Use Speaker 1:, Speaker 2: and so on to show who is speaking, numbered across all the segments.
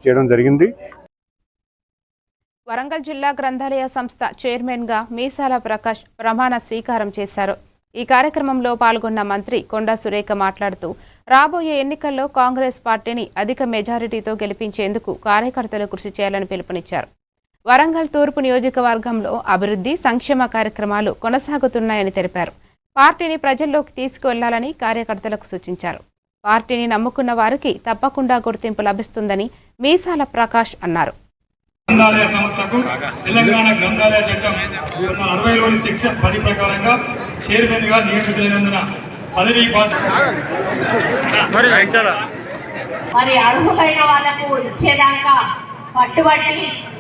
Speaker 1: చేయడం జరిగింది.
Speaker 2: వరంగల్ జిల్లా గ్రంథాలయ సంస్థ చైర్మన్గా మీసాల ప్రకాష్ ప్రమాణ స్వీకారం చేశారు. ఈ కార్యక్రమంలో పాల్గొన్న మంత్రి కొండా సురేఖ మాట్లాడుతూ రాబోయే ఎన్నికల్లో కాంగ్రెస్ పార్టీని అధిక మెజారిటీతో గెలిపించేందుకు కార్యకర్తలు కృషి చేయాలని పిలుపునిచ్చారు. వరంగల్ తూర్పు నియోజకవర్గంలో అభివృద్ధి సంక్షేమ కార్యక్రమాలు కొనసాగుతున్నాయని తెలిపారు. పార్టీని ప్రజల్లోకి తీసుకువెళ్లాలని కార్యకర్తలకు సూచించారు. పార్టీని నమ్ముకున్న వారికి తప్పకుండా గుర్తింపు లభిస్తుందని మీసాల ప్రకాష్ అన్నారు.
Speaker 3: గ్రంథాలయ సంస్థకు తెలంగాణ గ్రంథాలయ చట్టం 1960లోని సెక్షన్ 10 ప్రకారంగా చైర్మన్ గా నియమితులైనందున పదవీ
Speaker 4: మరి అర్హులైన వాళ్లకు ఇచ్చేదాకా పట్టుబట్టి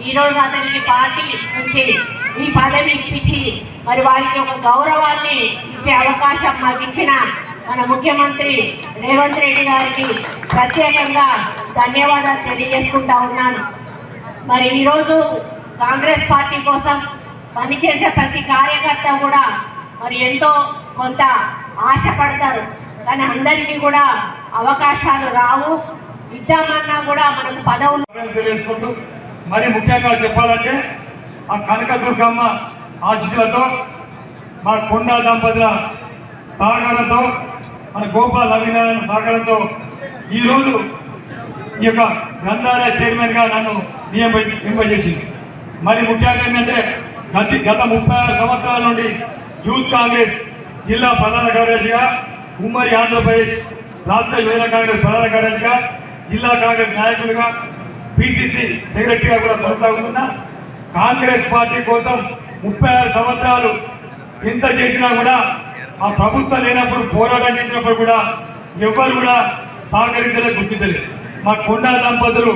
Speaker 4: ఈరోజు అతనికి పార్టీ నుంచి ఈ పదవి ఇప్పించి మరి వారికి ఒక గౌరవాన్ని ఇచ్చే అవకాశం మాకు ఇచ్చిన మన ముఖ్యమంత్రి రేవంత్ రెడ్డి గారికి ప్రత్యేకంగా ధన్యవాదాలు తెలియజేసుకుంటా ఉన్నాను. మరి ఈరోజు కాంగ్రెస్ పార్టీ కోసం పనిచేసే ప్రతి కార్యకర్త కూడా మరి ఎంతో కొంత ఆశపడతారు, కానీ అందరికీ కూడా అవకాశాలు రావు. ఇద్దామన్నా కూడా మనకు పదవులు
Speaker 3: తెలియజేసుకుంటూ మరి ముఖ్యంగా చెప్పాలంటే ఆ కనకదుర్గమ్మ ఆశీస్సులతో మా కొండా దంపతుల సహకారంతో మన గోపాల్ అభినారాయణ సహకారంతో ఈరోజు ఈ యొక్క గ్రంథాలయ చైర్మన్గా నన్ను నియమింపజేసింది. మరి ముఖ్యంగా ఏంటంటే గత 36 సంవత్సరాల నుండి యూత్ కాంగ్రెస్ జిల్లా ప్రధాన కార్యదర్శిగా, ఉమ్మడి ఆంధ్రప్రదేశ్ రాష్ట్ర యువజన కాంగ్రెస్ ప్రధాన కార్యదర్శిగా, జిల్లా కాంగ్రెస్ నాయకులుగా, పిసిసి సెక్రటరీగా కూడా కొనసాగుతున్న కాంగ్రెస్ పార్టీ కోసం 36 సంవత్సరాలు ఎంత చేసినా కూడా ఆ ప్రభుత్వం లేనప్పుడు పోరాటం చేసినప్పుడు కూడా ఎవ్వరు కూడా సహకరించలేదు, గుర్తించలేదు. మా కొండా దంపతులు